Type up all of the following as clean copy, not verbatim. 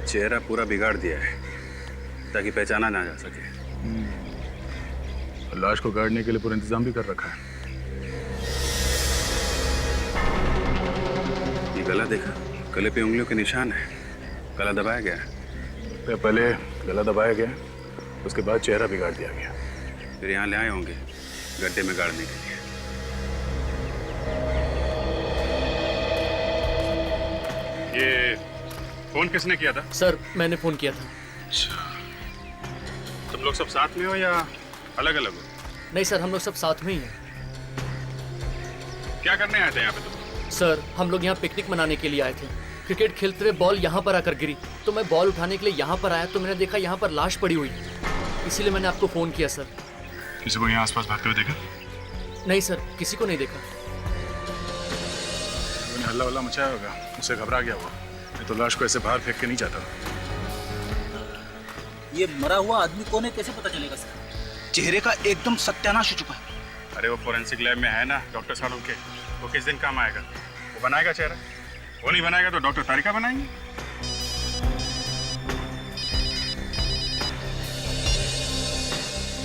चेहरा पूरा बिगाड़ दिया है ताकि पहचाना ना जा सके। लाश को गाड़ने के लिए पूरा इंतजाम भी कर रखा है। ये गला देखा, गले पे उंगलियों के निशान है। गला दबाया गया है। पहले गला दबाया गया, उसके बाद चेहरा बिगाड़ दिया गया। फिर यहाँ ले आए होंगे गड्ढे में गाड़ने के लिए। ये फोन किसने किया था? सर मैंने फोन किया था। अच्छा, तुम लोग सब साथ में हो या अलग अलग हो? नहीं सर, हम लोग सब साथ में ही हैं। क्या करने आए थे यहाँ पे तुम? सर हम लोग यहाँ पिकनिक मनाने के लिए आए थे। क्रिकेट खेलते हुए बॉल यहाँ पर आकर गिरी तो मैं बॉल उठाने के लिए यहाँ पर आया तो मैंने देखा यहाँ पर लाश पड़ी हुई, इसीलिए मैंने आपको फोन किया सर। किसी को यहाँ आसपास भागते हुए देखा? नहीं सर, किसी को नहीं देखा। हल्ला वल्ला मचाया होगा, उससे घबरा गया होगा। मैं तो लाश को ऐसे बाहर फेंक के नहीं जाता। ये मरा हुआ आदमी कौन है, कैसे पता चलेगा सर? चेहरे का एकदम सत्यानाश हो चुका है। अरे वो फोरेंसिक लैब में है ना डॉक्टर साहब के, वो किस दिन काम आएगा? वो बनाएगा चेहरा। वो नहीं बनाएगा तो डॉक्टर तारिका बनाएंगे।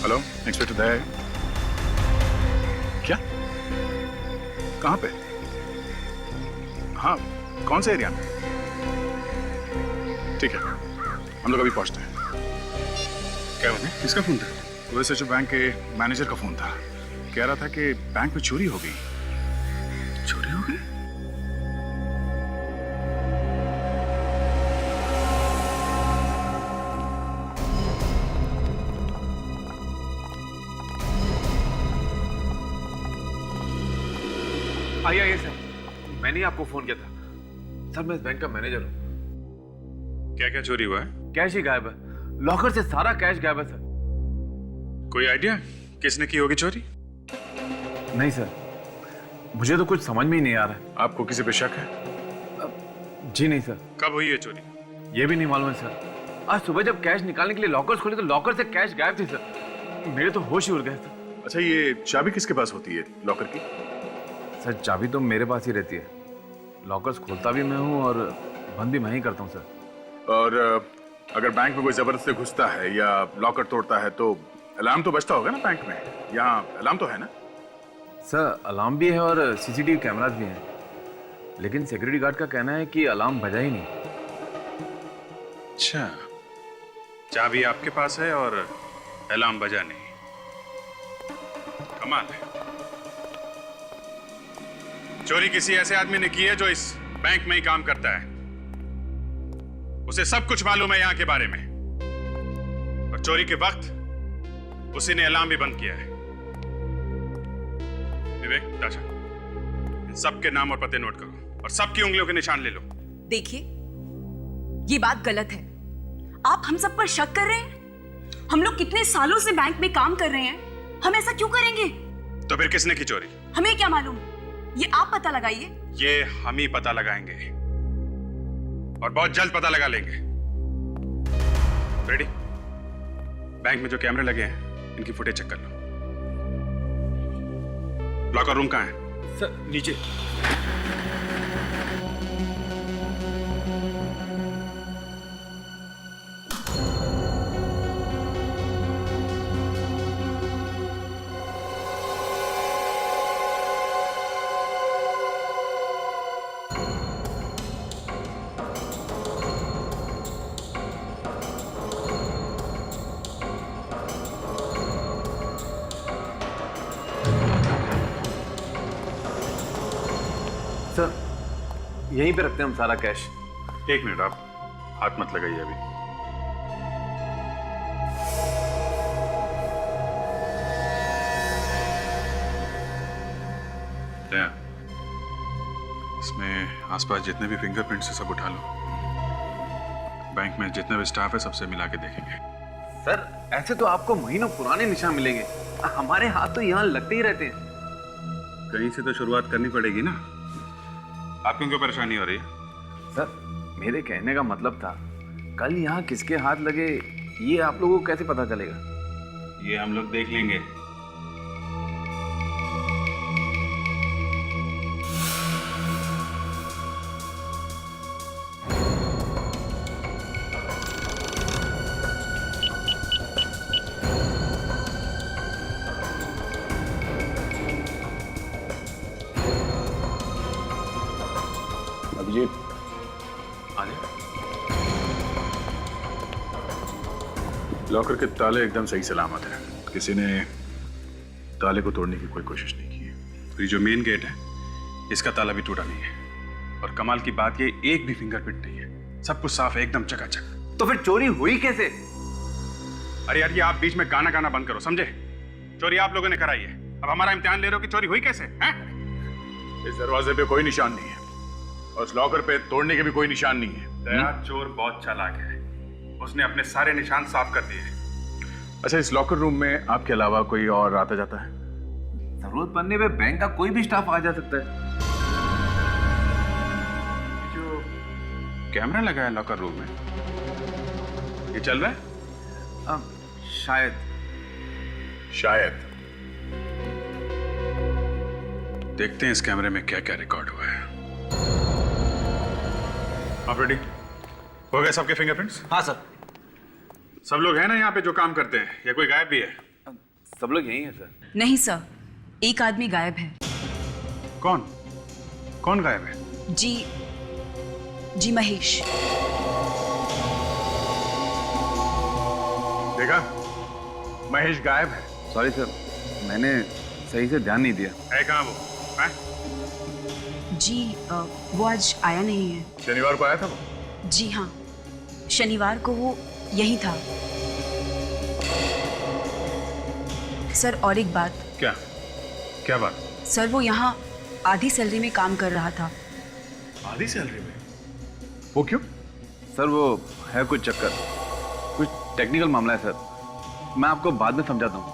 हेलो, इंस्पेक्टर दया है? क्या? कहाँ पे? हाँ, कौन से एरिया में? ठीक है, हम लोग अभी पहुंचते हैं। क्या हुआ? किसका फोन था? वैसे जो बैंक के मैनेजर का फोन था, कह रहा था कि बैंक में चोरी हो गई। चोरी हो गई? आइए सर, मैंने ही आपको फोन किया था। सर मैं इस बैंक का मैनेजर हूँ। क्या क्या चोरी हुआ है? कैश ही गायब है, लॉकर से सारा कैश गायब है सर। कोई आइडिया किसने की होगी चोरी? नहीं सर, मुझे तो कुछ समझ में ही नहीं आ रहा है। आपको किसी पे शक है? जी नहीं सर। कब हुई है चोरी? ये भी नहीं मालूम है सर। आज सुबह जब कैश निकालने के लिए लॉकर्स खोले तो लॉकर से कैश गायब थी सर। मेरे तो होश ही उड़ गए सर। अच्छा, ये चाबी किसके पास होती है लॉकर की? सर चाबी तो मेरे पास ही रहती है। लॉकर्स खोलता भी मैं हूँ और बंद भी मैं ही करता हूँ सर। और अगर बैंक में कोई जबरदस्ती घुसता है या लॉकर तोड़ता है तो अलार्म तो बजता होगा ना बैंक में? यहाँ अलार्म तो है ना? सर अलार्म भी है और सीसीटीवी कैमरास भी हैं, लेकिन सिक्योरिटी गार्ड का कहना है कि अलार्म बजा ही नहीं। अच्छा, चाबी आपके पास है और अलार्म बजा नहीं। कमाल है। चोरी किसी ऐसे आदमी ने की है जो इस बैंक में ही काम करता है। उसे सब कुछ मालूम है यहाँ के बारे में, और चोरी के वक्त उसी ने अलार्म भी बंद किया है। विवेक, ताशा, इन सबके नाम और पते नोट करो और सबकी उंगलियों के निशान ले लो। देखिए, ये बात गलत है। आप हम सब पर शक कर रहे हैं। हम लोग कितने सालों से बैंक में काम कर रहे हैं, हम ऐसा क्यों करेंगे? तो फिर किसने की चोरी? हमें क्या मालूम, ये आप पता लगाइए। ये हम ही पता लगाएंगे और बहुत जल्द पता लगा लेंगे। रेडी? बैंक में जो कैमरे लगे हैं इनकी फुटेज चेक कर लो। लॉकर रूम कहाँ है? सर नीचे। सर यहीं पे रखते हैं हम सारा कैश। एक मिनट, आप हाथ मत लगाइए अभी। दया, इसमें आसपास जितने भी फिंगरप्रिंट्स है सब उठा लो। बैंक में जितने भी स्टाफ है सबसे मिला के देखेंगे। सर ऐसे तो आपको महीनों पुराने निशान मिलेंगे, हमारे हाथ तो यहाँ लगते ही रहते हैं। कहीं से तो शुरुआत करनी पड़ेगी ना। आपको क्यों परेशानी हो रही है? सर मेरे कहने का मतलब था, कल यहाँ किसके हाथ लगे ये आप लोगों को कैसे पता चलेगा? ये हम लोग देख लेंगे। जी आ जाए। लॉकर के ताले एकदम सही सलामत हैं। किसी ने ताले को तोड़ने की कोई कोशिश नहीं की है। ये जो मेन गेट है इसका ताला भी टूटा नहीं है, और कमाल की बात ये एक भी फिंगरप्रिंट नहीं है, सब कुछ साफ है, एकदम चकाचक। तो फिर चोरी हुई कैसे? अरे यार, ये आप बीच में गाना गाना बंद करो, समझे? चोरी आप लोगों ने कराई है, अब हमारा इम्तिहान ले रहे हो कि चोरी हुई कैसे हैं? इस दरवाजे पे कोई निशान नहीं है और इस लॉकर पे तोड़ने के भी कोई निशान नहीं है। दया चोर बहुत चालाक है, उसने अपने सारे निशान साफ कर दिए। अच्छा, इस लॉकर रूम में आपके अलावा कोई और आता जाता है? जरूरत पड़ने पे बैंक का कोई भी स्टाफ आ जा सकता है। ये जो कैमरा लगा है लॉकर रूम में, ये चल रहा है? शायद शायद। देखते हैं इस कैमरे में क्या क्या रिकॉर्ड हुआ है। आप रेडी हो गए? सबके फिंगरप्रिंट्स? हाँ सर। सब लोग हैं ना यहाँ पे जो काम करते हैं, या कोई गायब भी है? सब लोग यही है सर। नहीं सर, एक आदमी गायब है। कौन कौन गायब है? जी महेश। देखा, महेश गायब है। सॉरी सर, मैंने सही से ध्यान नहीं दिया। है कहाँ वो? हैं? वो आज आया नहीं है। शनिवार को आया था वो? जी हाँ, शनिवार को वो यही था। सर और एक बात। क्या क्या बात? सर वो यहाँ आधी सैलरी में काम कर रहा था। आधी सैलरी में? वो क्यों? सर वो है कुछ चक्कर, कुछ टेक्निकल मामला है सर, मैं आपको बाद में समझाता हूँ।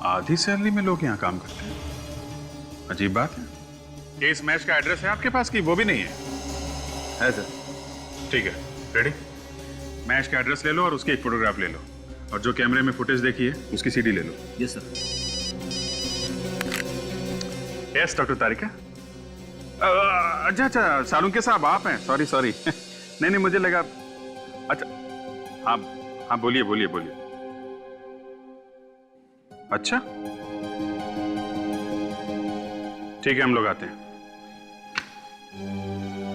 आधी सैलरी में लोग यहाँ काम करते हैं, अजीब बात है। ये इस मैच का एड्रेस है आपके पास कि वो भी नहीं है? है सर। ठीक है, रेडी? मैच का एड्रेस ले लो और उसकी एक फोटोग्राफ ले लो, और जो कैमरे में फुटेज देखी है उसकी सीडी ले लो। Yes sir. Yes doctor Tarika. अच्छा, सालुंके साहब आप हैं? सॉरी नहीं, मुझे लगा। अच्छा, हाँ बोलिए। अच्छा, ठीक है, हम लोग आते हैं।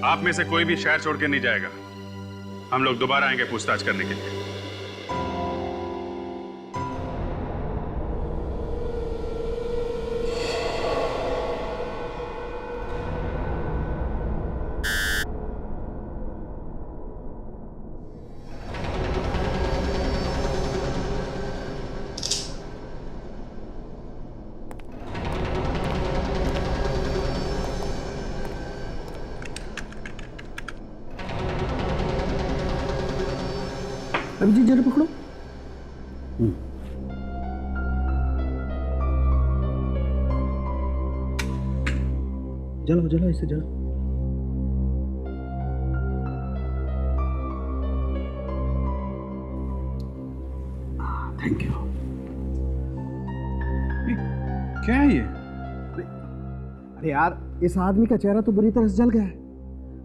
आप में से कोई भी शहर छोड़ के नहीं जाएगा, हम लोग दोबारा आएंगे पूछताछ करने के लिए। अभी जी जरा पकड़ो। जलाओ इसे जलाओ। Thank you. क्या है ये? अरे यार, इस आदमी का चेहरा तो बुरी तरह से जल गया है,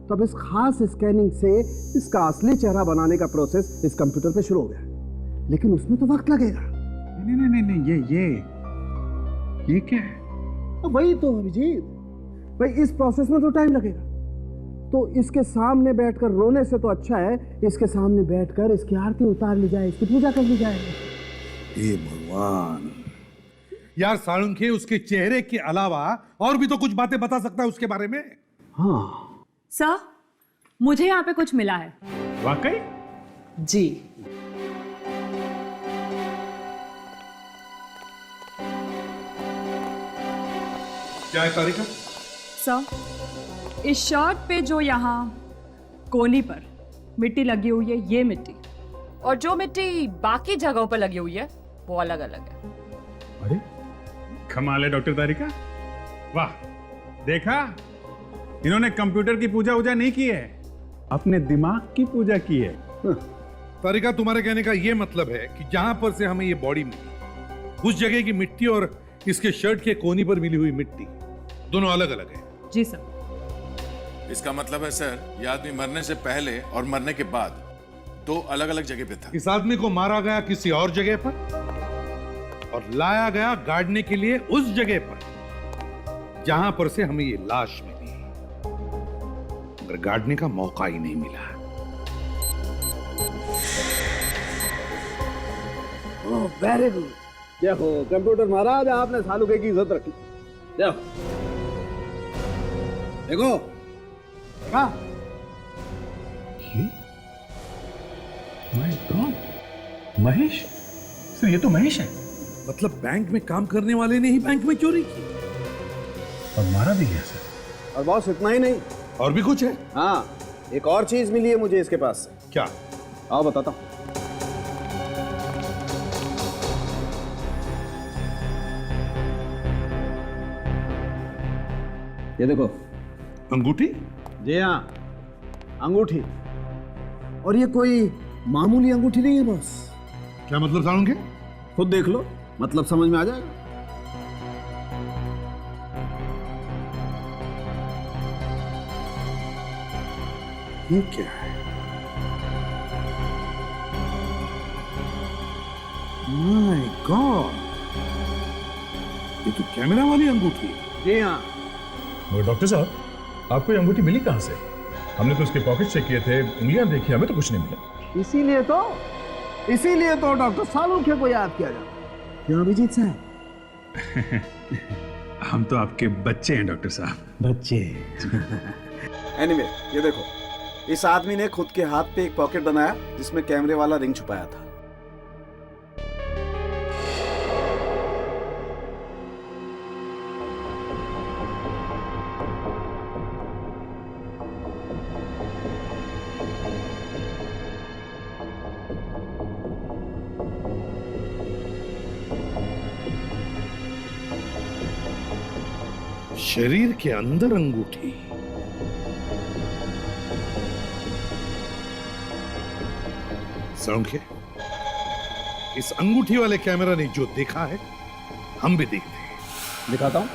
तो अब इस खास स्कैनिंग से इसका असली चेहरा बनाने का प्रोसेस इस कंप्यूटर पे शुरू हो गया, लेकिन उसमें तो वक्त लगेगा। नहीं, ये क्या है? वही तो अभिजीत भाई, इस प्रोसेस में तो टाइम लगेगा, तो इसके सामने बैठकर रोने से तो अच्छा है इसके सामने बैठकर इसकी आरती उतार ली जाए, इसकी पूजा कर ली जाए। हे भगवान यार, साळुंखे उसके चेहरे के अलावा और भी तो कुछ बातें बता सकता है उसके बारे में। हाँ सर, मुझे यहाँ पे कुछ मिला है। वाकई? जी। क्या है तारिका? सर, इस शर्ट पे जो यहाँ कोनी पर मिट्टी लगी हुई है, ये मिट्टी, और जो मिट्टी बाकी जगहों पर लगी हुई है वो अलग अलग है। अरे कमाल है डॉक्टर तारिका, वाह! देखा, इन्होंने कंप्यूटर की पूजा नहीं की है, अपने दिमाग की पूजा की है। तारिका, तुम्हारे कहने का यह मतलब है कि जहां पर से हमें ये बॉडी मिली, उस जगह की मिट्टी और इसके शर्ट के कोनी पर मिली हुई मिट्टी दोनों अलग अलग है? जी सर। इसका मतलब है सर, ये आदमी मरने से पहले और मरने के बाद दो अलग अलग जगह पे था। इस आदमी को मारा गया किसी और जगह पर और लाया गया गाड़ने के लिए उस जगह पर जहां पर से हमें ये लाश मिली। मगर गाड़ने का मौका ही नहीं मिला। Oh very good. देखो कंप्यूटर महाराज, आपने सालुके की इज्जत रखी। देखो देखो देखा? माय गॉड, महेश सर, ये तो महेश है। मतलब बैंक में काम करने वाले ने ही बैंक में चोरी की और मारा भी गया सर। और बॉस इतना ही नहीं, और भी कुछ है? हाँ, एक और चीज मिली है मुझे इसके पास से। क्या? आओ बताता हूं। ये देखो अंगूठी। जी हाँ, अंगूठी। और ये कोई मामूली अंगूठी नहीं है बॉस। क्या मतलब सालुंके? खुद देख लो, मतलब समझ में आ जाएगा। ये क्या है? माय गॉड, ये तो कैमरा वाली अंगूठी है। जी हाँ। मगर डॉक्टर साहब, आपको ये अंगूठी मिली कहाँ से? हमने तो उसके पॉकेट चेक किए थे, उंगलियां देखी, हमें तो कुछ नहीं मिला। इसीलिए तो डॉक्टर सालुंखे को याद किया जाता। क्यों अभिजीत साहब? हम तो आपके बच्चे हैं डॉक्टर साहब। बच्चे। एनीवे, ये देखो, इस आदमी ने खुद के हाथ पे एक पॉकेट बनाया जिसमें कैमरे वाला रिंग छुपाया था। शरीर के अंदर अंगूठी। सालुंखे, इस अंगूठी वाले कैमरा ने जो देखा है हम भी देखते हैं। दिखाता हूं।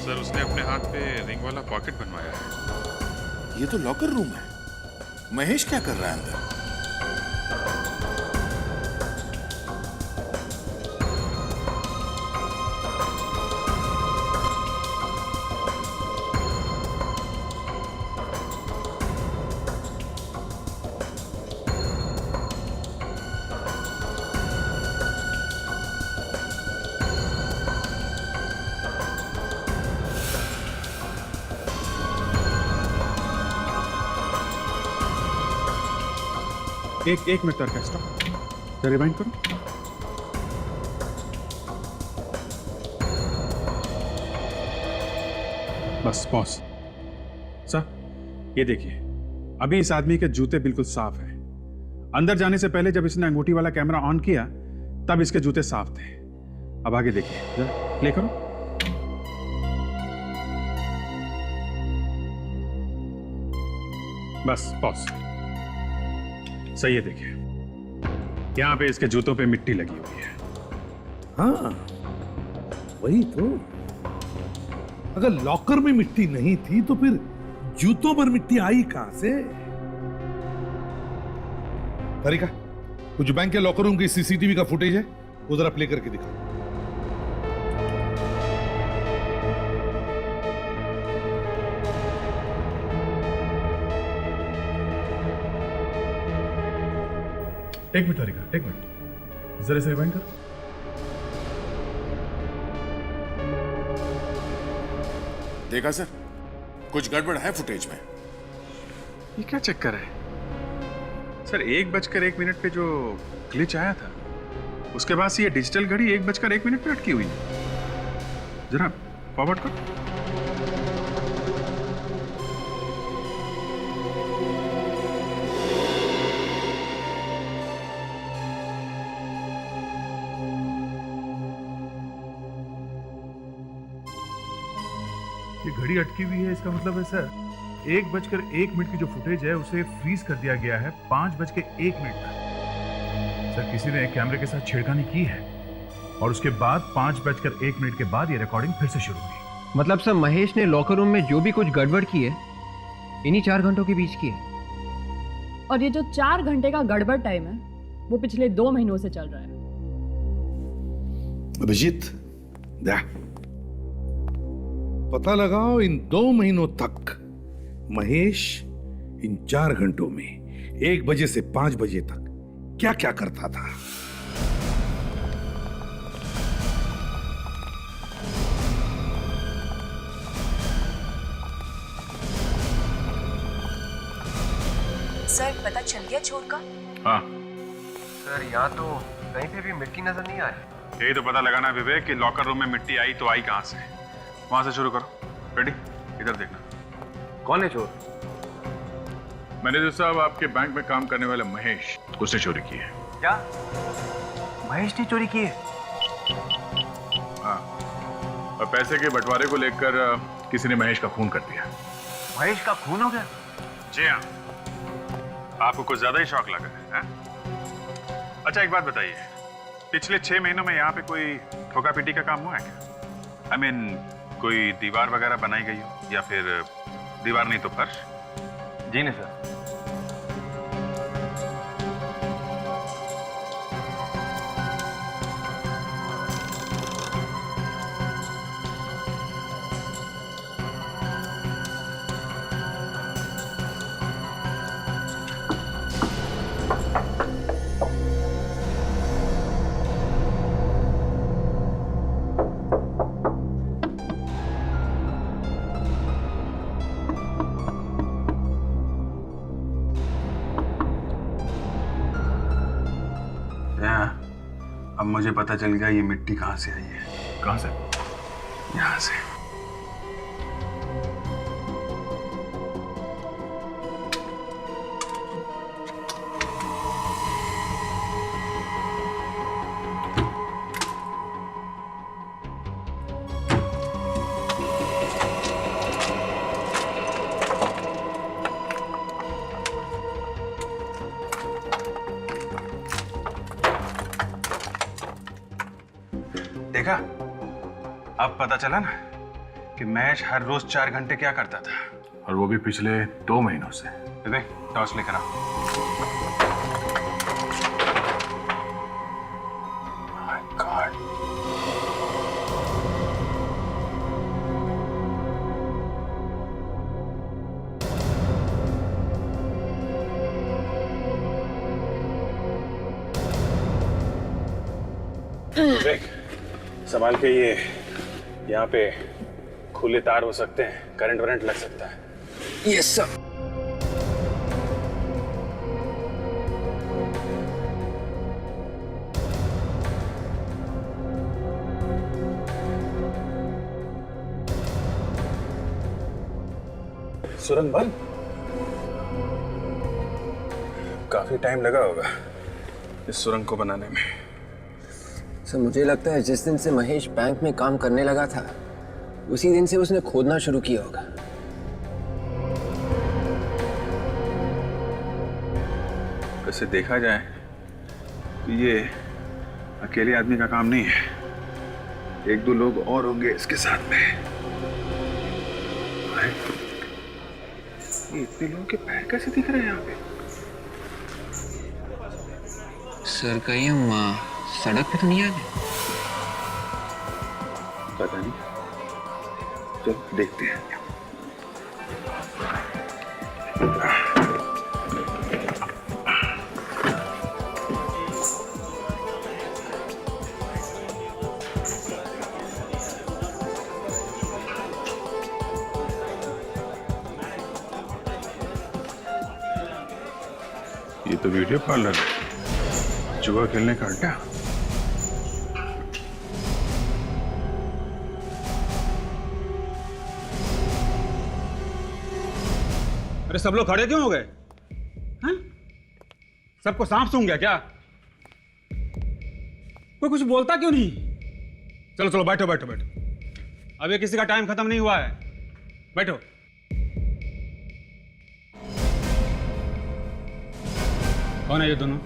सर, उसने अपने हाथ पे रिंग वाला पॉकेट बनवाया है। ये तो लॉकर रूम है। महेश क्या कर रहा है अंदर? एक मिनट तक स्टॉप, रिवाइंड करो। बस पॉज। सर, ये देखिए, अभी इस आदमी के जूते बिल्कुल साफ हैं। अंदर जाने से पहले जब इसने अंगूठी वाला कैमरा ऑन किया तब इसके जूते साफ थे। अब आगे देखिए, जरा प्ले करो। बस पॉज। सही है, देखिए यहां पे इसके जूतों पे मिट्टी लगी हुई है। हाँ, वही तो। अगर लॉकर में मिट्टी नहीं थी तो फिर जूतों पर मिट्टी आई कहां से? तारिका, वो जो बैंक के लॉकर रूम की सीसीटीवी का फुटेज है वो जरा प्ले करके दिखा। एक मिनट तारिका, एक मिनट, जरा से रिवाइंड कर। देखा सर, कुछ गड़बड़ है फुटेज में। ये क्या चक्कर है सर? 1:01 पे जो ग्लिच आया था उसके बाद से ये डिजिटल घड़ी 1:01 पे अटकी हुई है। जरा फॉरवर्ड कर। ये घड़ी अटकी हुई है, इसका मतलब है सर 1:01 की जो फुटेज है उसे फ्रीज कर दिया गया है 5:01 तक। सर किसी ने कैमरे के साथ छेड़खानी की है और उसके बाद 5:01 के बाद ये रिकॉर्डिंग फिर से शुरू हुई। मतलब सर महेश ने लॉकर रूम में जो भी कुछ गड़बड़ की है इन्हीं 4 घंटों के बीच की है। और ये जो 4 घंटे का गड़बड़ टाइम है वो पिछले 2 महीनों से चल रहा है। अभिजीत दे पता लगाओ इन 2 महीनों तक महेश इन 4 घंटों में 1 बजे से 5 बजे तक क्या क्या करता था। सर पता चल गया चोर का? हाँ सर यहाँ तो कहीं पे भी मिट्टी नजर नहीं आ रही। यही तो पता लगाना है विवेक कि लॉकर रूम में मिट्टी आई तो आई कहां से। वहां से शुरू करो। रेडी? इधर देखना। कौन है चोर? मैनेजर साहब, आपके बैंक में काम करने वाले महेश, उसने चोरी की है। क्या महेश ने चोरी की है? हाँ, और पैसे के बंटवारे को लेकर किसी ने महेश का खून कर दिया। महेश का खून हो गया? जी हाँ। आपको कुछ ज्यादा ही शौक लगा है? अच्छा एक बात बताइए, पिछले 6 महीनों में यहाँ पे कोई ठोका पीटी का काम हुआ है क्या? I mean, कोई दीवार वगैरह बनाई गई हो या फिर दीवार नहीं तो फर्श? जी नहीं सर। अब मुझे पता चल गया ये मिट्टी कहां से आई है। कहां से? यहां से। देखा, अब पता चला ना कि महेश हर रोज 4 घंटे क्या करता था, और वो भी पिछले 2 महीनों से। विवेक, टॉर्च लेकर आओ। My God. विवेक, संभाल के, ये यहाँ पे खुले तार हो सकते हैं, करंट वरंट लग सकता है। Yes sir. सुरंग बंद? काफी टाइम लगा होगा इस सुरंग को बनाने में। सर मुझे लगता है जिस दिन से महेश बैंक में काम करने लगा था उसी दिन से उसने खोदना शुरू किया होगा। वैसे देखा जाए तो ये अकेले आदमी का काम नहीं है, 1-2 लोग और होंगे इसके साथ में। ये इतने लोगों के पैर कैसे दिख रहे हैं यहाँ पे? सर कहीं हम सड़क पे तो नहीं आ गए? पता नहीं, चलो देखते हैं। ये तो वीडियो पार्लर है, जुआ खेलने का अड्डा। अरे सब लोग खड़े क्यों हो गए? सबको सांप सूंघ गया क्या? कोई कुछ बोलता क्यों नहीं? चलो चलो बैठो बैठो बैठो, अभी किसी का टाइम खत्म नहीं हुआ है, बैठो। कौन है ये दोनों?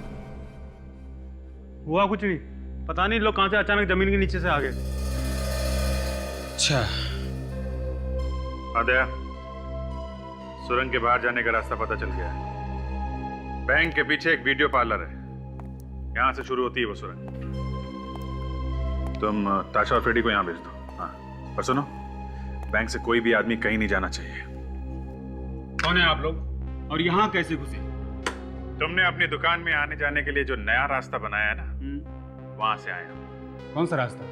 हुआ कुछ नहीं, पता नहीं लोग कहां से अचानक जमीन के नीचे से आ गए। अच्छा, आदया, सुरंग के बाहर जाने का रास्ता पता चल गया है। बैंक के पीछे एक वीडियो पार्लर है, यहां से शुरू होती है वो सुरंग। तुम ताशा और फ्रेडी को यहां भेज दो। हाँ, और सुनो, बैंक से कोई भी आदमी कहीं नहीं जाना चाहिए। कौन है आप लोग और यहाँ कैसे घुसे? तुमने अपनी दुकान में आने जाने के लिए जो नया रास्ता बनाया है ना, वहां से आया। कौन सा रास्ता?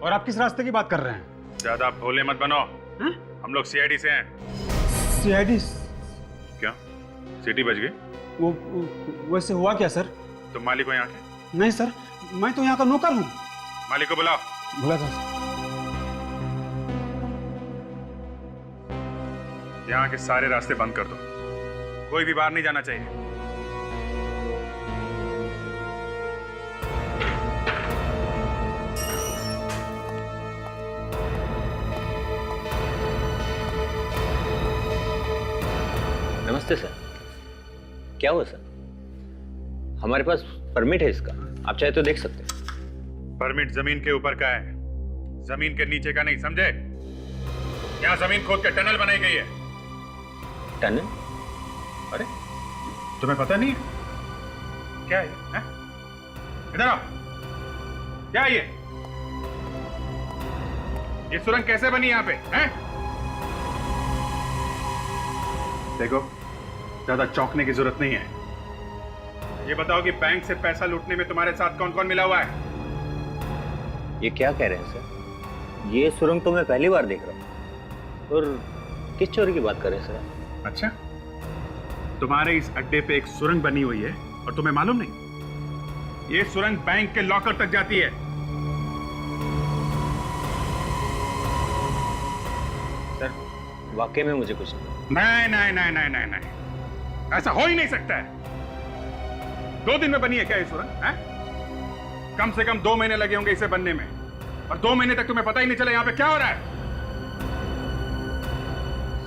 और आप किस रास्ते की बात कर रहे हैं? ज्यादा भोले मत बनो। हम लोग सीआईडी से हैं। सीआईडी? क्या सिटी बच गई? वो वैसे हुआ क्या सर? तुम मालिक हो यहाँ के? नहीं सर, मैं तो यहाँ का नौकर हूँ। मालिक को बुलाओ। बुला था। यहाँ के सारे रास्ते बंद कर दो, कोई भी बाहर नहीं जाना चाहिए। नमस्ते सर। क्या हुआ सर? हमारे पास परमिट है इसका, आप चाहे तो देख सकते हैं। परमिट जमीन के ऊपर का है, जमीन के नीचे का नहीं, समझे? यहाँ जमीन खोद के टनल बनाई गई है। टनल? अरे तुम्हें पता नहीं है क्या है? इधर आओ। क्या है ये सुरंग कैसे बनी यहाँ पे? हैं? देखो, ज्यादा चौंकने की जरूरत नहीं है। ये बताओ कि बैंक से पैसा लूटने में तुम्हारे साथ कौन कौन मिला हुआ है? ये क्या कह रहे हैं सर? ये सुरंग तो मैं पहली बार देख रहा हूँ। और किस चोरी की बात कर रहे हैं सर? अच्छा, तुम्हारे इस अड्डे पे एक सुरंग बनी हुई है और तुम्हें मालूम नहीं? ये सुरंग बैंक के लॉकर तक जाती है। सर, वाकई में मुझे कुछ नहीं नहीं नहीं नहीं नहीं नहीं, ऐसा हो ही नहीं सकता है। 2 दिन में बनी है क्या ये सुरंग? कम से कम 2 महीने लगे होंगे इसे बनने में, और 2 महीने तक तुम्हें पता ही नहीं चला यहाँ पे क्या हो रहा है।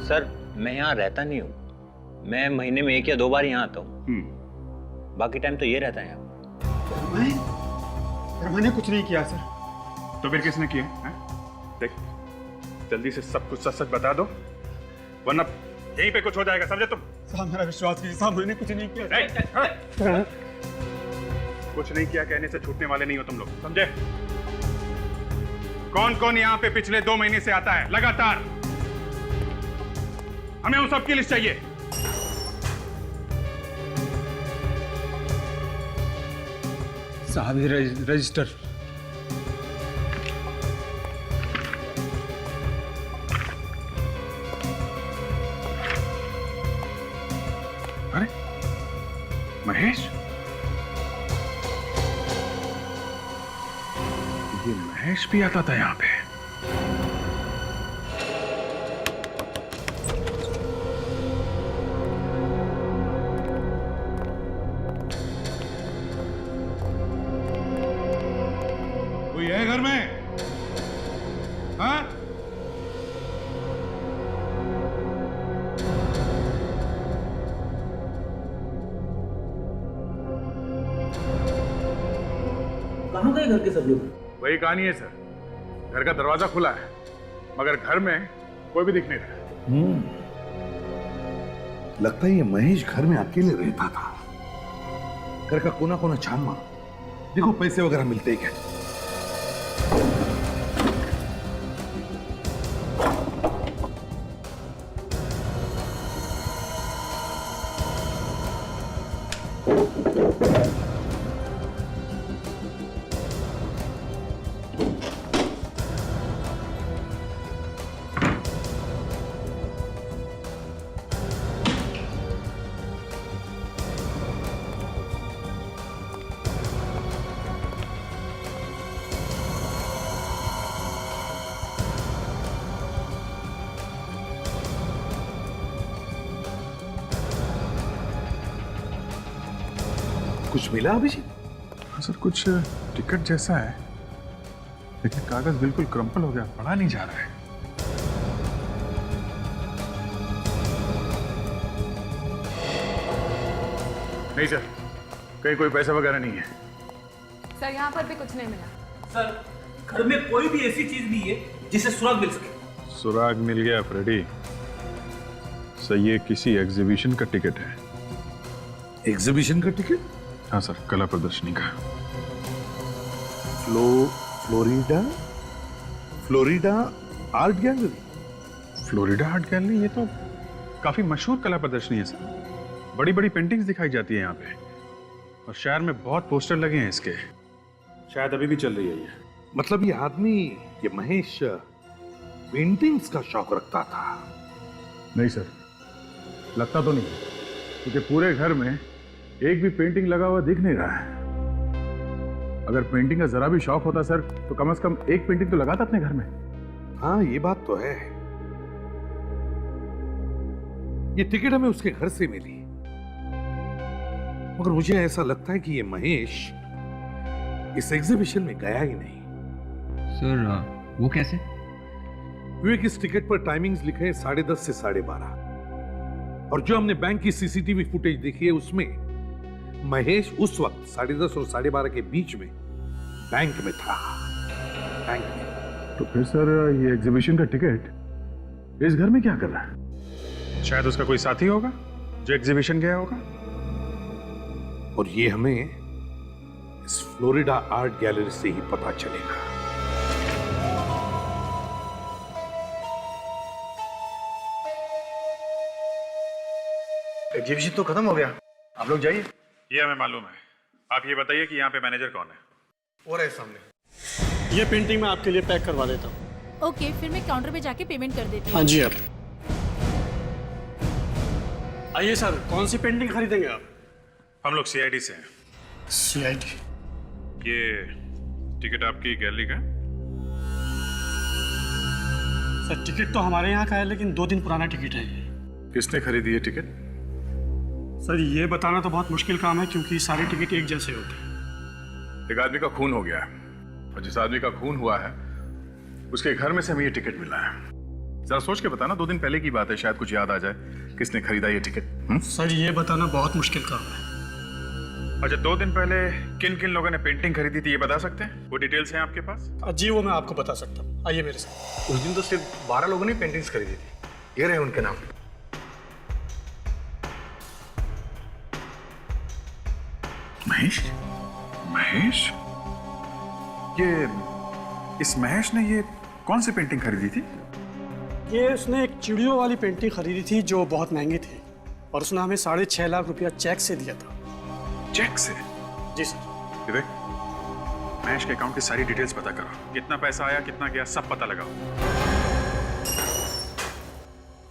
सर, मैं यहाँ रहता नहीं हूँ। मैं महीने में 1 या 2 बार यहाँ आता हूँ। बाकी टाइम तो ये रहता है यहाँ। मैंने कुछ नहीं किया सर। तो फिर किसने किया है? देख, जल्दी से सब कुछ सच सच बता दो, वरना यहीं पे कुछ हो जाएगा, समझे तुम? साहब, मेरा विश्वास कीजिए साहब, मैंने कुछ नहीं किया। कुछ नहीं किया कहने से छूटने वाले नहीं हो तुम लोग, समझे? कौन कौन यहाँ पे पिछले 2 महीने से आता है लगातार? हमें उन सब की लिस्ट चाहिए। साहब, ये रजिस्टर। अरे महेश, ये महेश भी आता था यहाँ पे। कोई है घर में? हाँ? कहाँ गए घर के सब लोग? वही कहानी है सर, घर का दरवाजा खुला है मगर घर में कोई भी दिख नहीं रहा। लगता है ये महेश घर में अकेले रहता था। घर का कोना कोना छान मारो, देखो पैसे वगैरह मिलते ही क्या। कुछ मिला अभिजीत? हाँ सर, कुछ टिकट जैसा है, लेकिन कागज बिल्कुल क्रम्पल हो गया, पढ़ा नहीं जा रहा है। नहीं सर, कहीं कोई पैसा वगैरह नहीं है? सर यहाँ पर भी कुछ नहीं मिला। सर घर में कोई भी ऐसी चीज नहीं है जिससे सुराग मिल सके। सुराग मिल गया फ्रेडी। सर ये किसी एग्जीबिशन का टिकट है। एग्जीबिशन का टिकट? हाँ सर, कला प्रदर्शनी का। Florida art gallery. Florida art gallery, ये तो काफी मशहूर कला प्रदर्शनी है सर। बड़ी बड़ी पेंटिंग्स दिखाई जाती है यहाँ पे, और शहर में बहुत पोस्टर लगे हैं इसके। शायद अभी भी चल रही है ये। मतलब ये आदमी, ये महेश, पेंटिंग्स का शौक रखता था? नहीं सर, लगता तो नहीं, क्योंकि पूरे घर में एक भी पेंटिंग लगा हुआ दिख नहीं रहा है। अगर पेंटिंग का जरा भी शौक होता सर, तो कम से कम एक पेंटिंग तो लगाता अपने घर में। हाँ ये बात तो है। ये टिकट हमें उसके घर से मिली, मगर मुझे ऐसा लगता है कि ये महेश इस एग्जीबिशन में गया ही नहीं। सर वो कैसे? विवेक, इस टिकट पर टाइमिंग्स लिखे हैं 10:30 से 12:30, और जो हमने बैंक की सीसीटीवी फुटेज देखी है उसमें महेश उस वक्त 10:30 और 12:30 के बीच में बैंक में था। बैंक में। तो फिर सर ये एग्जीबिशन का टिकट इस घर में क्या कर रहा है? शायद उसका कोई साथी होगा जो एग्जीबिशन गया होगा। और ये हमें इस फ्लोरिडा आर्ट गैलरी से ही पता चलेगा। एग्जीबिशन तो खत्म हो गया, आप लोग जाइए। ये हमें मालूम है। आप ये बताइए कि यहाँ पे मैनेजर कौन है? और है सामने। ये पेंटिंग मैं आपके लिए पैक करवा देता हूँ। ओके, फिर मैं काउंटर पे जाके पेमेंट कर देती हूँ। हाँ जी आप आइए सर, कौन सी पेंटिंग खरीदेंगे आप? हम लोग सीआईडी से हैं। सीआईडी? ये टिकट आपकी गैलरी का है? सर टिकट तो हमारे यहाँ का है, लेकिन 2 दिन पुराना टिकट है ये। किसने खरीदी ये टिकट? सर ये बताना तो बहुत मुश्किल काम है, क्योंकि सारे टिकट एक जैसे होते हैं। एक आदमी का खून हो गया है, और जिस आदमी का खून हुआ है उसके घर में से हमें ये टिकट मिला है। जरा सोच के बताना, 2 दिन पहले की बात है, शायद कुछ याद आ जाए किसने खरीदा ये टिकट। सर ये बताना बहुत मुश्किल काम है। अच्छा, 2 दिन पहले किन किन लोगों ने पेंटिंग खरीदी थी ये बता सकते हैं? वो डिटेल्स हैं आपके पास? जी वो मैं आपको बता सकता हूँ, आइए मेरे साथ। उस दिन तो सिर्फ 12 लोगों ने पेंटिंग्स खरीदी थी। ये रहे उनके नाम। महेश? महेश? ये इस महेश ने ये कौन सी पेंटिंग खरीदी थी? ये उसने एक चिड़ियों वाली पेंटिंग खरीदी थी जो बहुत महंगी थी, और उसने हमें 6.5 लाख रुपया चेक से दिया था। चेक से? जी सर। विवेक, महेश के अकाउंट की सारी डिटेल्स पता करो। कितना पैसा आया, कितना गया, सब पता लगाओ।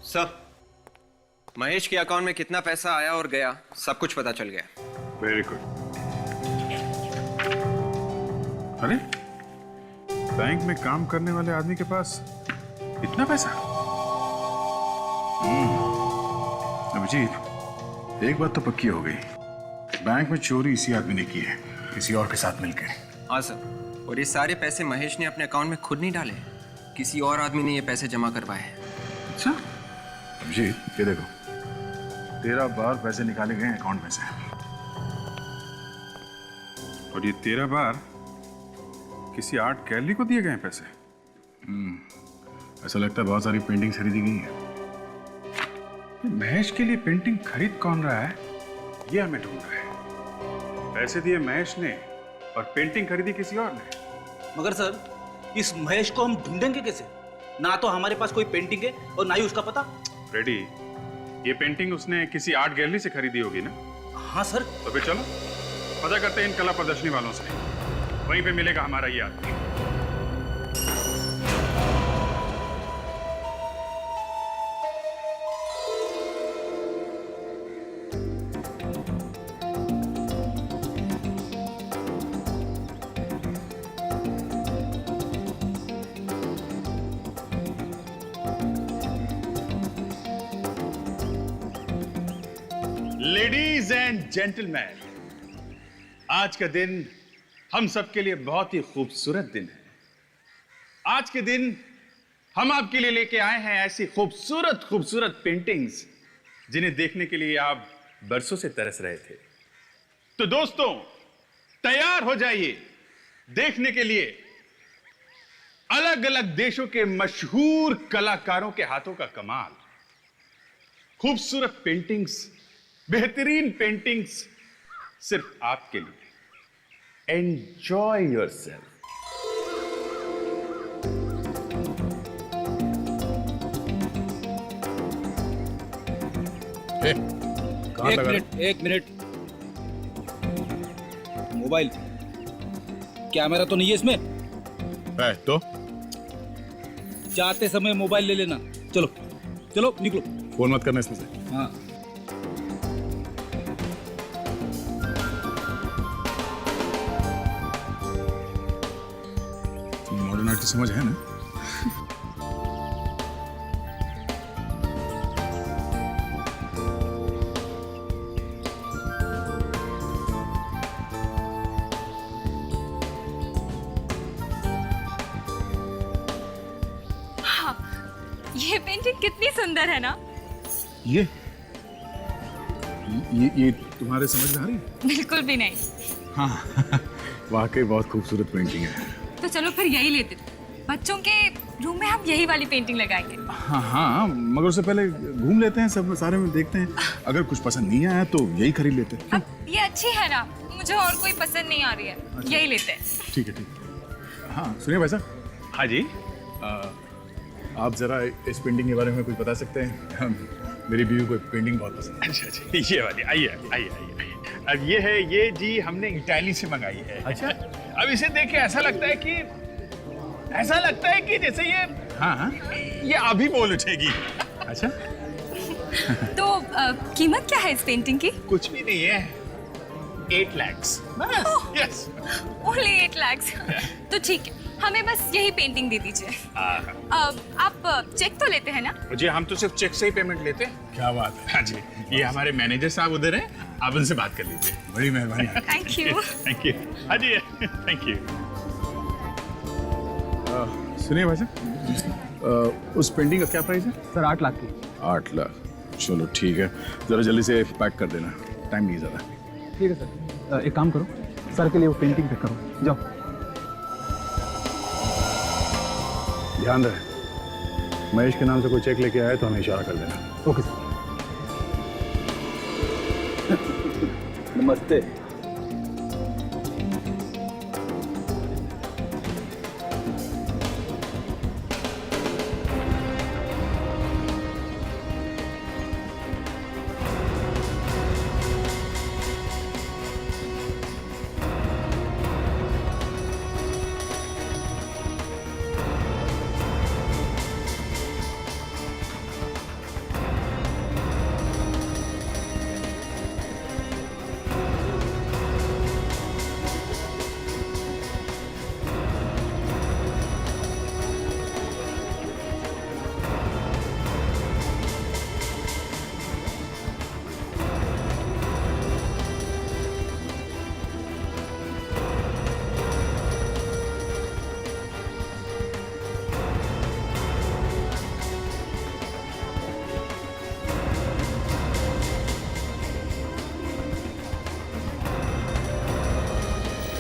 सर, महेश के अकाउंट में कितना पैसा आया और गया, सब कुछ पता चल गया। Very good. अरे, बैंक में काम करने वाले आदमी के पास इतना पैसा? अभिजीत, एक बात तो पक्की हो गई, बैंक में चोरी इसी आदमी ने की है, किसी और के साथ मिलकर। हाँ सर, और ये सारे पैसे महेश ने अपने अकाउंट में खुद नहीं डाले, किसी और आदमी ने ये पैसे जमा करवाए हैं। अच्छा अभिजीत, ये देखो, 13 बार पैसे निकाले गए अकाउंट में से, और ये 13 बार किसी आर्ट गैलरी को दिए गए हैं पैसे। ऐसा लगता है बहुत सारी पेंटिंग खरीदी गई है। महेश के लिए पेंटिंग खरीद कौन रहा है, ये हमें ढूंढ रहा है। पैसे दिए महेश ने और पेंटिंग खरीदी किसी और ने। मगर सर, इस महेश को हम ढूंढेंगे कैसे? ना तो हमारे पास कोई पेंटिंग है और ना ही उसका पता। रेडी, ये पेंटिंग उसने किसी आर्ट गैलरी से खरीदी होगी ना? हाँ सर। तो फिर चलो पता करते हैं इन कला प्रदर्शनी वालों से, वहीं पे मिलेगा हमारा ये आदमी। लेडीज एंड जेंटलमैन, आज का दिन हम सबके लिए बहुत ही खूबसूरत दिन है। आज के दिन हम आपके लिए लेके आए हैं ऐसी खूबसूरत खूबसूरत पेंटिंग्स जिन्हें देखने के लिए आप बरसों से तरस रहे थे। तो दोस्तों तैयार हो जाइए देखने के लिए अलग अलग देशों के मशहूर कलाकारों के हाथों का कमाल। खूबसूरत पेंटिंग्स, बेहतरीन पेंटिंग्स सिर्फ आपके लिए। Enjoy yourself. एक मिनट मोबाइल कैमरा तो नहीं है इसमें? है तो जाते समय मोबाइल ले लेना। चलो चलो निकलो। फोन मत करना इसमें से। हाँ मॉडर्न आर्ट की समझ है ना? ये पेंटिंग कितनी सुंदर है ना? ये तुम्हारे समझ में आ रही है? बिल्कुल भी नहीं। हाँ वाकई बहुत खूबसूरत पेंटिंग है। तो चलो फिर यही लेते। बच्चों के रूम में हम यही वाली पेंटिंग लगाएंगे। हाँ हाँ, मगर उससे पहले घूम लेते हैं, सब सारे में देखते हैं। अगर कुछ पसंद नहीं आया तो यही खरीद लेते हैं। ये अच्छी है ना, मुझे और कोई पसंद नहीं आ रही है। अच्छा। यही लेते हैं। ठीक है ठीक है। हाँ सुनिए भाई साहब। हाँ जी। आप जरा इस पेंटिंग के बारे में कुछ बता सकते हैं? मेरी बीवी को पेंटिंग बहुत पसंद है। अच्छा अच्छा, ये वाली। आइए आइए आइए। अब ये है, ये जी हमने इटाली से मंगाई है। अच्छा। अब इसे देख के ऐसा लगता है कि जैसे ये, हाँ ये अभी बोल उठेगी। अच्छा। तो कीमत क्या है इस पेंटिंग की? कुछ भी नहीं है, 8 लाख। यस। ओनली 8 लाख। तो ठीक है, हमें बस यही पेंटिंग दे दीजिए। आप चेक तो लेते हैं ना? जी हम तो सिर्फ चेक से ही पेमेंट लेते हैं। क्या बात है। हाँ जी, ये हमारे मैनेजर साहब उधर हैं, आप उनसे बात कर लीजिए। बड़ी मेहरबानी। Thank you. Thank you. हाँ जी थैंक यू। सुनिए भाई साहब, उस पेंटिंग का क्या प्राइस है? सर 8 लाख की। 8 लाख। चलो ठीक है, जरा जल्दी से पैक कर देना, टाइम नहीं ज़्यादा। ठीक है सर। एक काम करो, सर के लिए वो पेंटिंग पैक करो, जाओ। ध्यान रहे, महेश के नाम से कोई चेक लेके आए तो हमें इशारा कर देना। Okay sir. नमस्ते।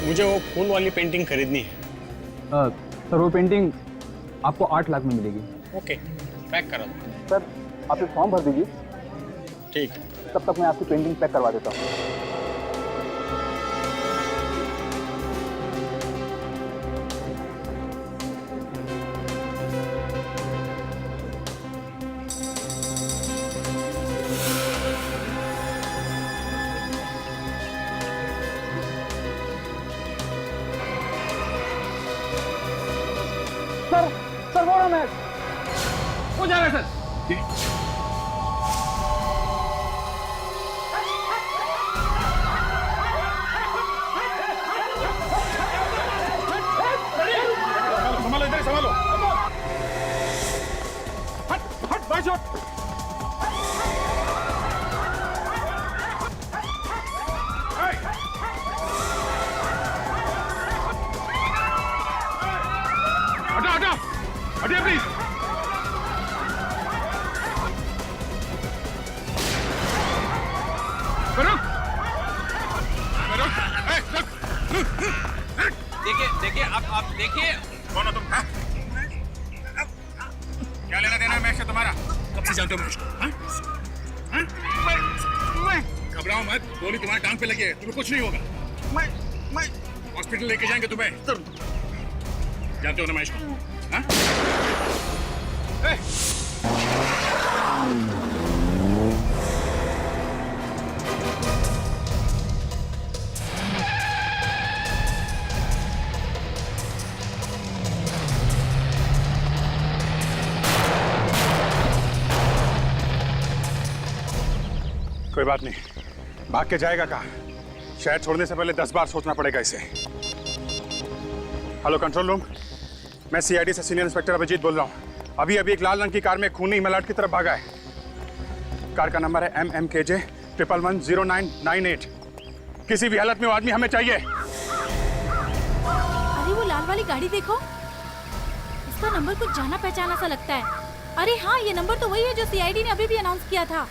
मुझे वो खून वाली पेंटिंग खरीदनी है। सर वो पेंटिंग आपको 8 लाख में मिलेगी। ओके, पैक करा दो। सर आप एक फॉर्म भर दीजिए, ठीक है। तब तक मैं आपकी पेंटिंग पैक करवा देता हूँ। सर वो रहा मैच हो जा रहा है सर। संभालो, इधर संभालो। हट हट बाई शॉट। हटा हटा हटिए प्लीज। देखिए आप देखिए। कौन हो तुम? हाँ? क्या लेना देना है महेश से तुम्हारा? कब से जानते हो महेश को? घबराओ मत, गोली तुम्हारी टांग पे लगी है, तुम्हें कुछ नहीं होगा। मैं हॉस्पिटल लेके जाएंगे तुम्हें। जानते हो ना महेश को? हाँ? कोई बात नहीं, भाग के जाएगा कहाँ? शहर छोड़ने से पहले 10 बार सोचना पड़ेगा इसे। हेलो कंट्रोल रूम, मैं सीआईडी से सीनियर इंस्पेक्टर अभिजीत बोल रहा हूँ। अभी एक लाल रंग की कार में खूनी मलाट की तरफ भागा है। कार का नंबर है MMKJ 110998। किसी भी हालत में वो आदमी हमें चाहिए। अरे वो लाल वाली गाड़ी देखो, इसका नंबर कुछ जाना पहचाना सा लगता है। अरे हाँ, ये नंबर तो वही है जो सीआईडी ने अभी भी अनाउंस किया था।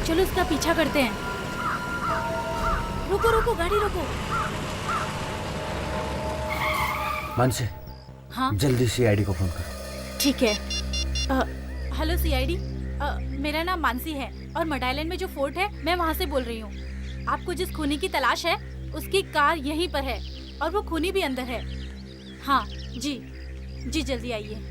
चलो इसका पीछा करते हैं। रुको रुको, गाड़ी रोको। मानसी, हाँ जल्दी सीआईडी को फोन कर। ठीक है। हेलो सीआईडी, मेरा नाम मानसी है और मडाइलैंड में जो फोर्ट है मैं वहाँ से बोल रही हूँ। आपको जिस खूनी की तलाश है उसकी कार यहीं पर है और वो खूनी भी अंदर है। हाँ जी जी, जल्दी आइए।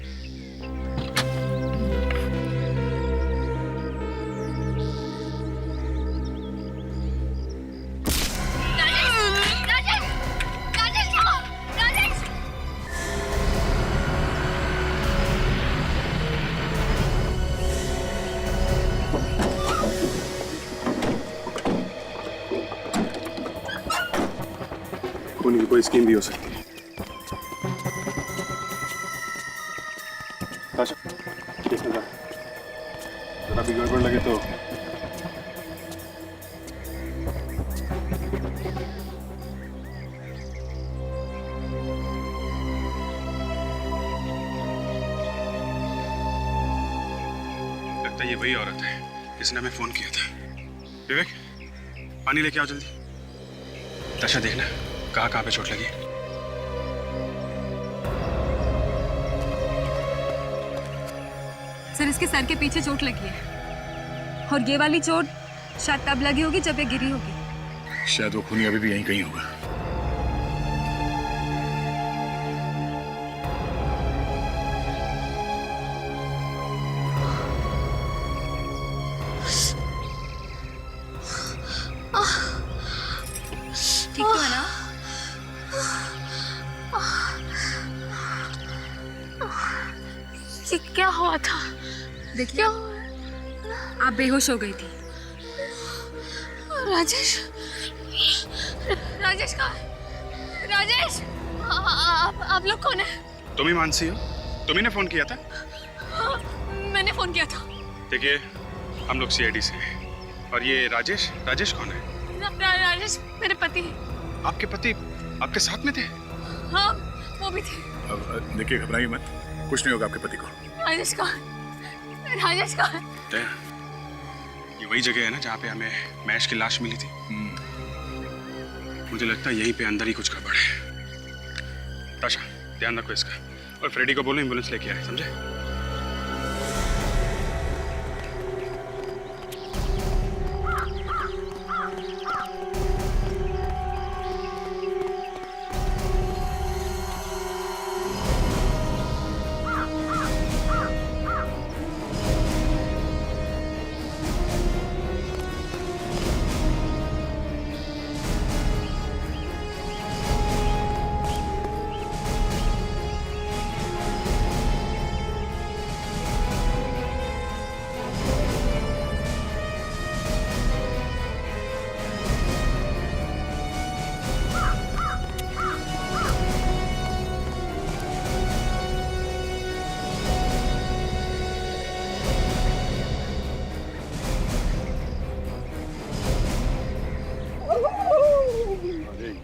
खूनी की कोई स्कीम भी हो सकती है। ताशा, किसने कहा? जरा भी गड़बड़ लगे तो लगता है ये वही औरत है जिसने हमें फोन किया था। विवेक, पानी लेके आओ जल्दी। ताशा देखना कहाँ पे चोट लगी। सर, इसके सर के पीछे चोट लगी है और ये वाली चोट शायद तब लगी होगी जब ये गिरी होगी। शायद वो खूनी अभी भी यहीं कहीं होगा। ठीक तो है ना? ये क्या हुआ था? देखिए, आप बेहोश हो गई थी। राजेश, राजेश कहाँ है? राजेश, आप लोग कौन है? तुम ही मानसी हो? तुम्ही ने फोन किया था? हाँ, मैंने फोन किया था। देखिए, हम लोग सीआईडी से हैं। और ये राजेश कौन है? राजेश मेरे पति। आपके पति आपके साथ में थे? हाँ, वो भी थे। अब देखिए, घबराइए मत, कुछ नहीं होगा आपके पति को। राजेश कहाँ है? राजेश कहाँ है? ये वही जगह है ना जहाँ पे हमें महेश की लाश मिली थी। मुझे लगता है यहीं पे अंदर ही कुछ गड़बड़ है। ताशा, ध्यान रखो इसका, और फ्रेडी को बोलो एम्बुलेंस लेके आए, समझे?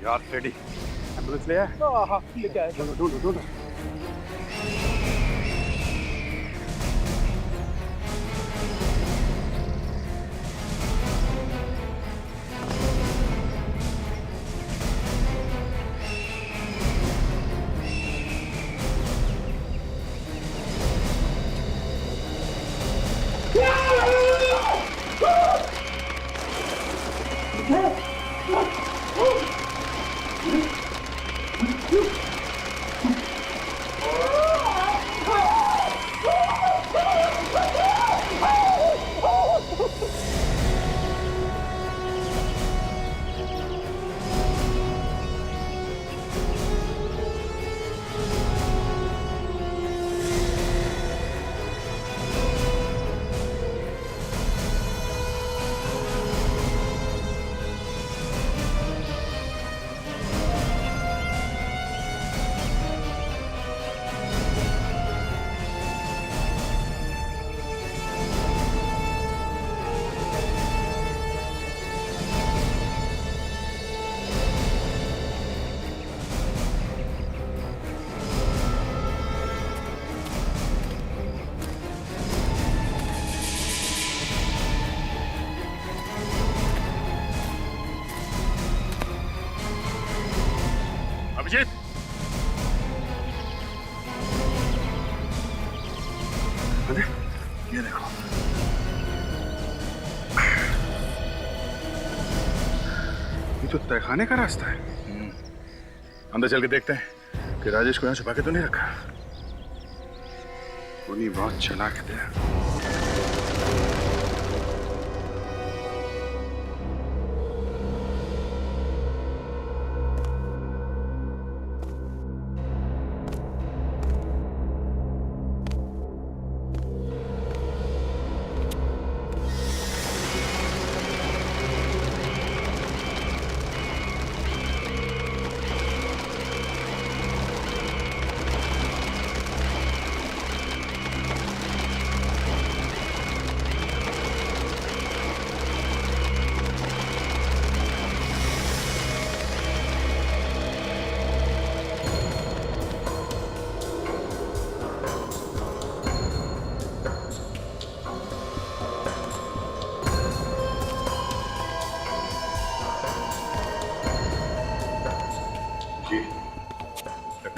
यार फ्रेडी, एम्बुलेंस ले आए? हाँ, लेके आए। ढूंढो। अभिजीत, अरे ये देखो, ये तो तहखाने का रास्ता है। अंदर चल के देखते हैं कि राजेश को यहाँ छुपा के तो नहीं रखा। उन्हीं बहुत चालाक थे।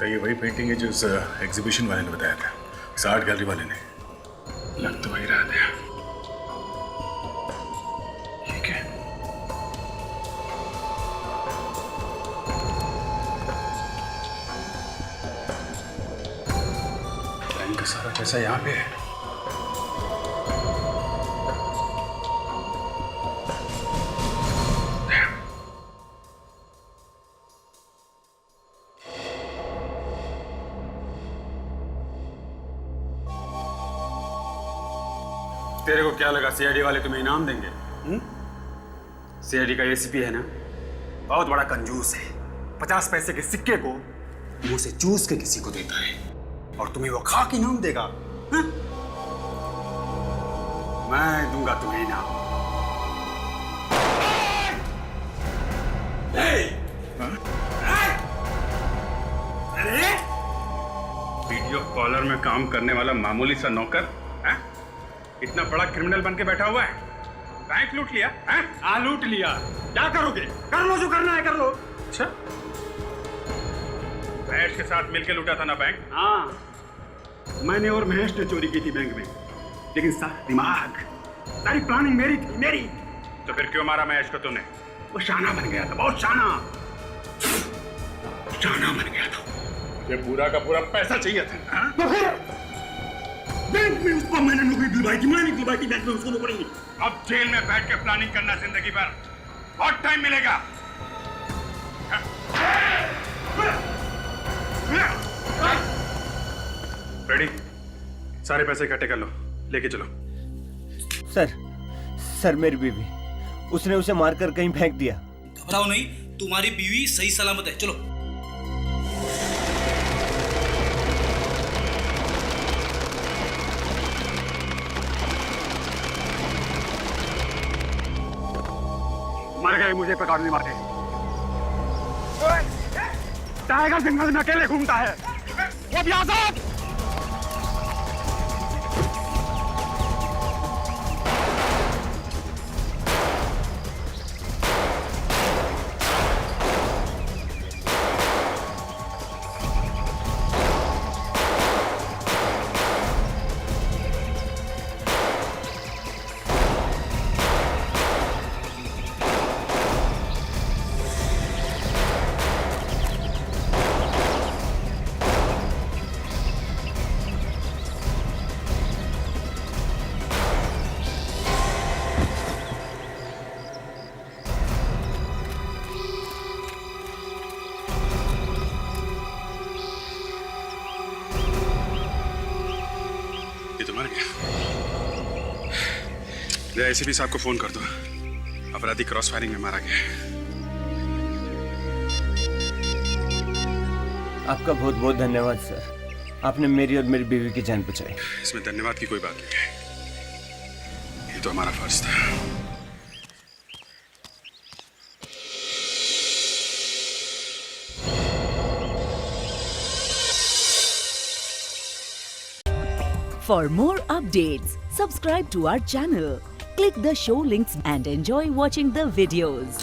ये वही पेंटिंग है जो उस एग्जीबिशन वाले ने बताया था, उस आर्ट गैलरी वाले ने। लग तो वही रहा था। ये क्या? बैंक का सारा पैसा यहाँ पे है। तेरे को क्या लगा सीआईडी वाले तुम्हें इनाम देंगे? सीआईडी का एसीपी है ना, बहुत बड़ा कंजूस है। 50 पैसे के सिक्के को मुंह से चूस के किसी को देता है और तुम्हें वो खाक इनाम देगा। हा? मैं दूंगा तुम्हें इनाम। वीडियो कॉलर में काम करने वाला मामूली सा नौकर इतना बड़ा क्रिमिनल बन के बैठा हुआ है। बैंक लूट लिया है? हाँ लूट लिया। क्या करोगे? कर लो जो करना है कर लो। अच्छा, महेश के साथ मिलके लूटा था ना बैंक? हाँ, मैंने और महेश ने चोरी की थी बैंक में, लेकिन सारा दिमाग, सारी प्लानिंग मेरी थी, मेरी। तो फिर क्यों मारा महेश को तूने? वो शाना बन गया था, बहुत शाना बन गया था। ये पूरा का पूरा पैसा चाहिए था। तो फिर बैंक में उसको मैंने नौकरी दिलवाई थी, मैंने दिलवाई थी बैंक में उसको नौकरी। अब जेल में बैठ के प्लानिंग करना जिंदगी भर, बहुत टाइम मिलेगा। रेडी? सारे पैसे इकट्ठे कर लो, लेके चलो। सर मेरी बीवी, उसने उसे मारकर कहीं फेंक दिया। घबराओ नहीं, तुम्हारी बीवी सही सलामत है। चलो। मर गए, मुझे पकड़ने वाले। टाइगर जंगल में अकेले घूमता है, वो भी आजाद। एसीपी साहब को फोन कर दो, अपराधी क्रॉस फायरिंग में मारा गया है। आपका बहुत बहुत धन्यवाद सर, आपने मेरी और मेरी बीवी की जान बचाई। इसमें धन्यवाद की कोई बात नहीं है, ये तो हमारा फर्ज था। For more updates, subscribe to our channel, click the show links and enjoy watching the videos.